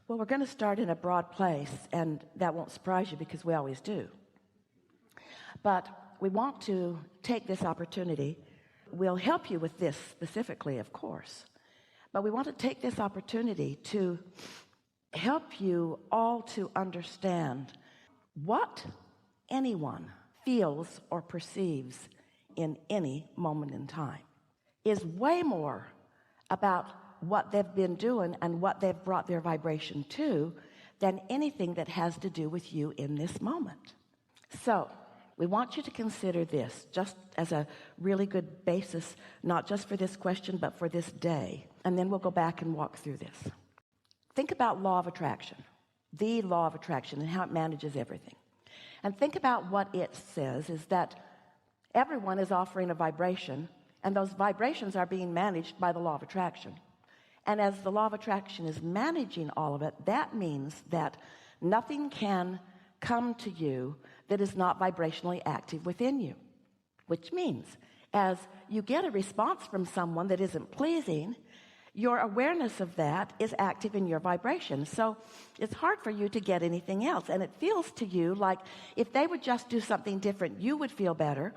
Well, we're going to start in a broad place, and that won't surprise you because we always do. But we want to take this opportunity. We'll help you with this specifically, of course, but we want to take this opportunity to help you all to understand what anyone feels or perceives in any moment in time is way more about what they've been doing and what they've brought their vibration to than anything that has to do with you in this moment. So we want you to consider this just as a really good basis, not just for this question, but for this day. And then we'll go back and walk through this. Think about law of attraction, the law of attraction, and how it manages everything. And think about what it says is that everyone is offering a vibration, and those vibrations are being managed by the law of attraction. And as the law of attraction is managing all of it, that means that nothing can come to you that is not vibrationally active within you, which means as you get a response from someone that isn't pleasing, your awareness of that is active in your vibration. So it's hard for you to get anything else. And it feels to you like if they would just do something different, you would feel better,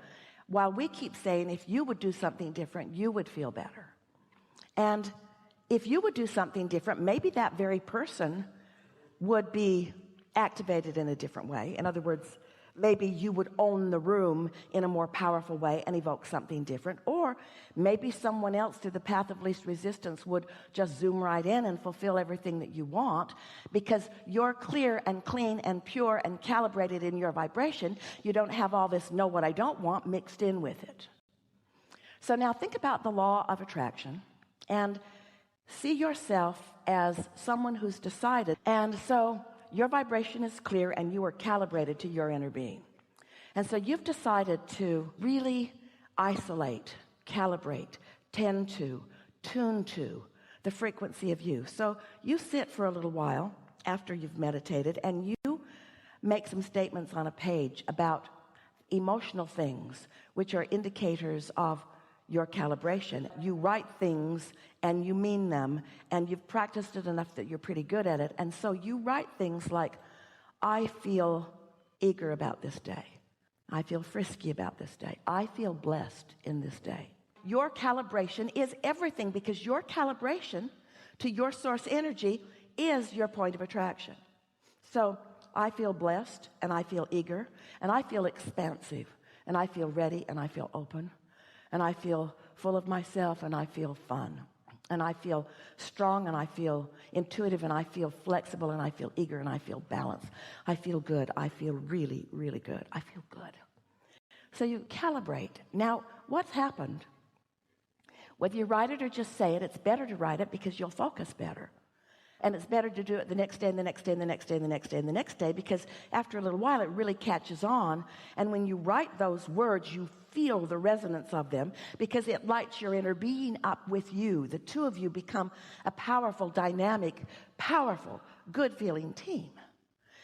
while we keep saying if you would do something different, you would feel better. And if you would do something different, maybe that very person would be activated in a different way. In other words, maybe you would own the room in a more powerful way and evoke something different. Or maybe someone else through the path of least resistance would just zoom right in and fulfill everything that you want, because you're clear and clean and pure and calibrated in your vibration. You don't have all this know what I don't want mixed in with it. So now think about the law of attraction and see yourself as someone who's decided. And so your vibration is clear and you are calibrated to your inner being. And so you've decided to really isolate, calibrate, tend to, tune to the frequency of you. So you sit for a little while after you've meditated and you make some statements on a page about emotional things, which are indicators of your calibration. You write things and you mean them, and you've practiced it enough that you're pretty good at it. And so you write things like, I feel eager about this day. I feel frisky about this day. I feel blessed in this day. Your calibration is everything, because your calibration to your source energy is your point of attraction. So I feel blessed, and I feel eager, and I feel expansive, and I feel ready, and I feel open, and I feel full of myself, and I feel fun, and I feel strong, and I feel intuitive, and I feel flexible, and I feel eager, and I feel balanced. I feel good. I feel really, really good. I feel good. So you calibrate. Now, what's happened? Whether you write it or just say it, it's better to write it because you'll focus better. And it's better to do it the next day and the next day and the next day and the next day and the next day, because after a little while it really catches on. And when you write those words, you feel the resonance of them, because it lights your inner being up with you. The two of you become a powerful, dynamic, powerful, good feeling team.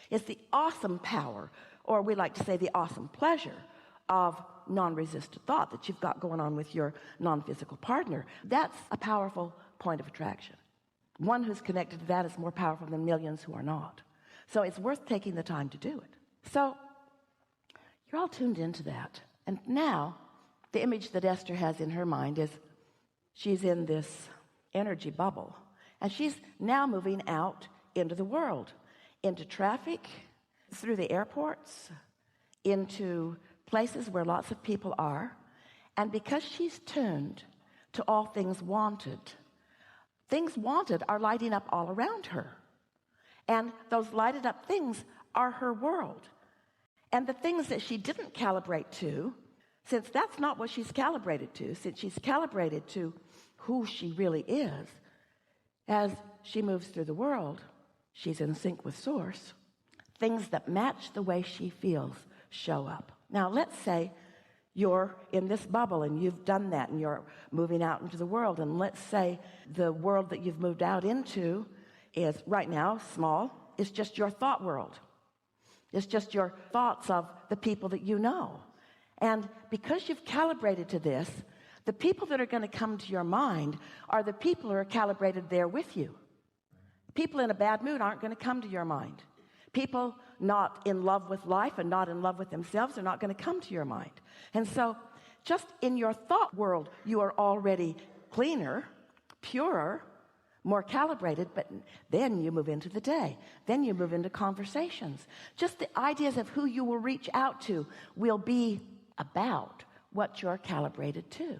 It's the awesome power, or we like to say the awesome pleasure, of non-resistant thought that you've got going on with your non-physical partner. That's a powerful point of attraction. One who's connected to that is more powerful than millions who are not. So it's worth taking the time to do it. So you're all tuned into that. And now the image that Esther has in her mind is she's in this energy bubble, and she's now moving out into the world, into traffic, through the airports, into places where lots of people are. And because she's tuned to all things wanted are lighting up all around her. And those lighted up things are her world. And the things that she didn't calibrate to, since that's not what she's calibrated to, since she's calibrated to who she really is, as she moves through the world, she's in sync with source. Things that match the way she feels show up. Now, let's say you're in this bubble and you've done that and you're moving out into the world. And let's say the world that you've moved out into is right now small. It's just your thought world. It's just your thoughts of the people that you know. And because you've calibrated to this, the people that are going to come to your mind are the people who are calibrated there with you. People in a bad mood aren't going to come to your mind. People not in love with life and not in love with themselves are not going to come to your mind. And so just in your thought world, you are already cleaner, purer, more calibrated, but then you move into the day. Then you move into conversations. Just the ideas of who you will reach out to will be about what you're calibrated to.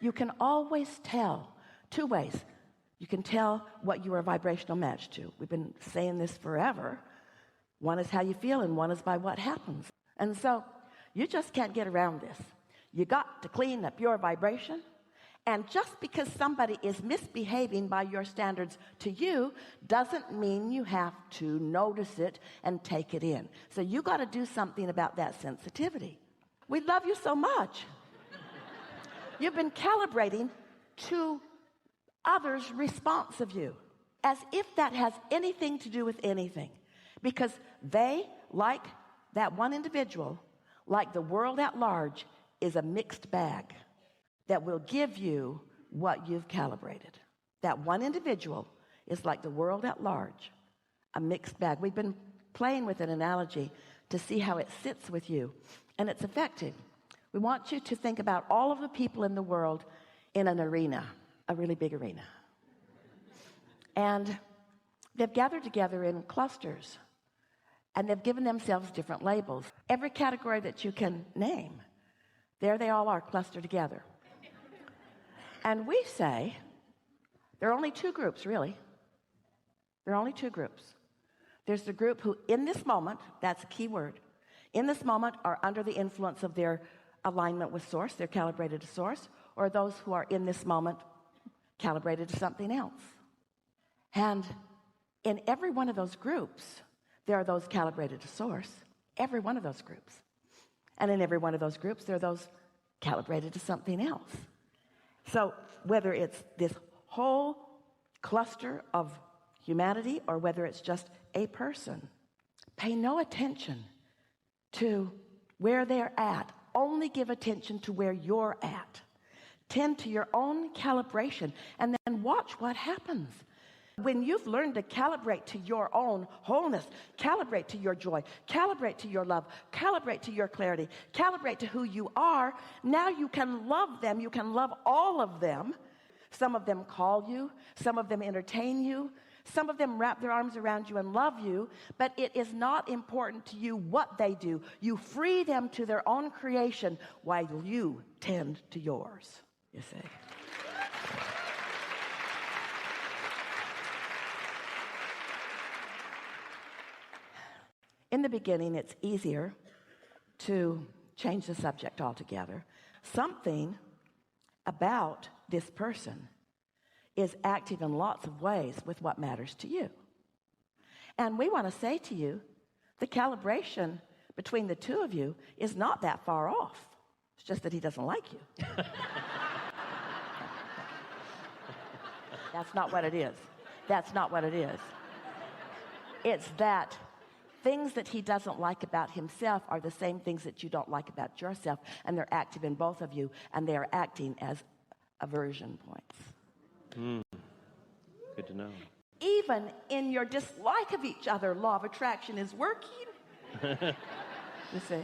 You can always tell two ways. You can tell what you are a vibrational match to. We've been saying this forever. One is how you feel and one is by what happens. And so you just can't get around this. You got to clean up your vibration. And just because somebody is misbehaving by your standards to you doesn't mean you have to notice it and take it in. So you got to do something about that sensitivity. We love you so much. You've been calibrating to others' response of you, as if that has anything to do with anything, because they, like that one individual, like the world at large, is a mixed bag that will give you what you've calibrated. That one individual is like the world at large, a mixed bag. We've been playing with an analogy to see how it sits with you, and it's effective. We want you to think about all of the people in the world in an arena, a really big arena. And they've gathered together in clusters, and they've given themselves different labels. Every category that you can name, there they all are clustered together. And we say, there are only two groups, really. There are only two groups. There's the group who, in this moment, that's a key word, in this moment are under the influence of their alignment with Source, they're calibrated to Source, or those who are in this moment calibrated to something else. And in every one of those groups, there are those calibrated to Source, every one of those groups. And in every one of those groups, there are those calibrated to something else. So whether it's this whole cluster of humanity or whether it's just a person, pay no attention to where they're at. Only give attention to where you're at. Tend to your own calibration and then watch what happens. When you've learned to calibrate to your own wholeness, calibrate to your joy, calibrate to your love, calibrate to your clarity, calibrate to who you are, now you can love them. You can love all of them. Some of them call you. Some of them entertain you. Some of them wrap their arms around you and love you, but it is not important to you what they do. You free them to their own creation while you tend to yours, you see. In the beginning, it's easier to change the subject altogether. Something about this person is active in lots of ways with what matters to you. And we want to say to you, the calibration between the two of you is not that far off. It's just that he doesn't like you. That's not what it is. That's not what it is. It's that things that he doesn't like about himself are the same things that you don't like about yourself, and they're active in both of you, and they are acting as aversion points. Good to know. Even in your dislike of each other, law of attraction is working. You see?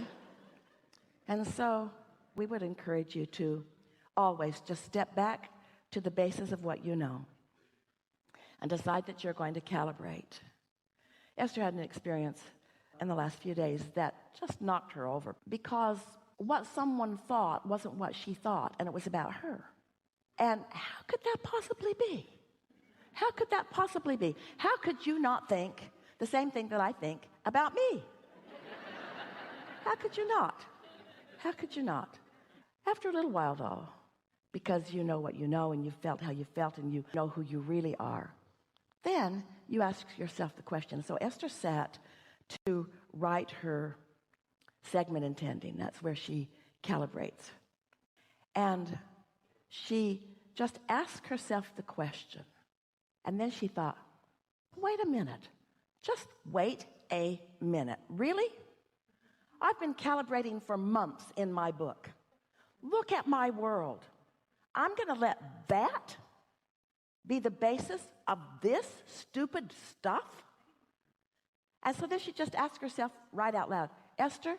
And so we would encourage you to always just step back to the basis of what you know and decide that you're going to calibrate. Esther had an experience in the last few days that just knocked her over because what someone thought wasn't what she thought, and it was about her. And how could that possibly be? How could that possibly be? How could you not think the same thing that I think about me? How could you not? How could you not? After a little while, though, because you know what you know and you felt how you felt and you know who you really are, then you ask yourself the question. So Esther sat to write her segment intending. That's where she calibrates. And she just asked herself the question. And then she thought, wait a minute. Just wait a minute. Really? I've been calibrating for months in my book. Look at my world. I'm going to let that be the basis of this stupid stuff? And so then she just asked herself right out loud, Esther,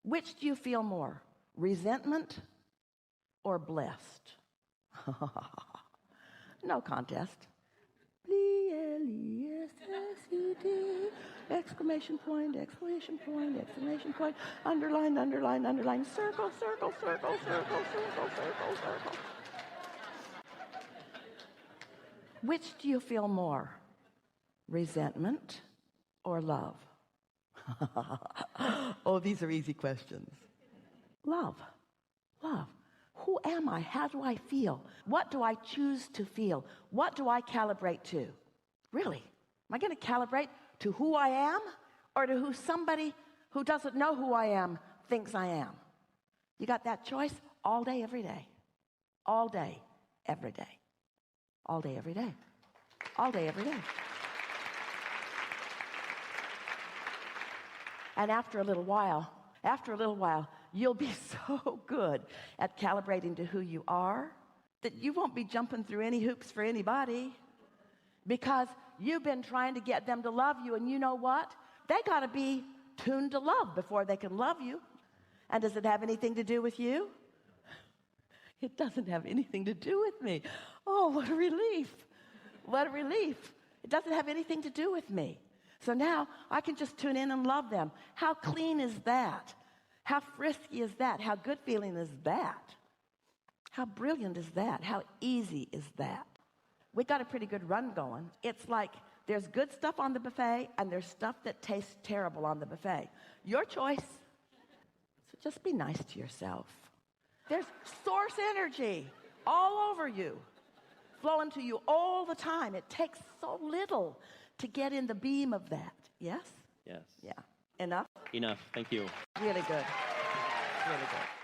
which do you feel more, resentment or blessed? No contest. B-L-E-S-S-E-D, exclamation point, exclamation point, exclamation point, underline, underline, underline, circle, circle, circle, circle, circle, circle, circle. Which do you feel more, resentment or love? Oh, these are easy questions. Love. Love. Who am I? How do I feel? What do I choose to feel? What do I calibrate to? Really? Am I going to calibrate to who I am or to who somebody who doesn't know who I am thinks I am? You got that choice all day, every day. All day, every day. All day, every day. All day, every day. And after a little while, you'll be so good at calibrating to who you are that you won't be jumping through any hoops for anybody because you've been trying to get them to love you. And you know what? They got to be tuned to love before they can love you. And does it have anything to do with you? It doesn't have anything to do with me. Oh, what a relief. What a relief. It doesn't have anything to do with me. So now I can just tune in and love them. How clean is that? How frisky is that? How good feeling is that? How brilliant is that? How easy is that? We got a pretty good run going. It's like there's good stuff on the buffet and there's stuff that tastes terrible on the buffet. Your choice. So just be nice to yourself. There's source energy all over you, flowing to you all the time. It takes so little to get in the beam of that. Yes? Yes. Yeah. Enough? Enough. Thank you. Really good. Really good.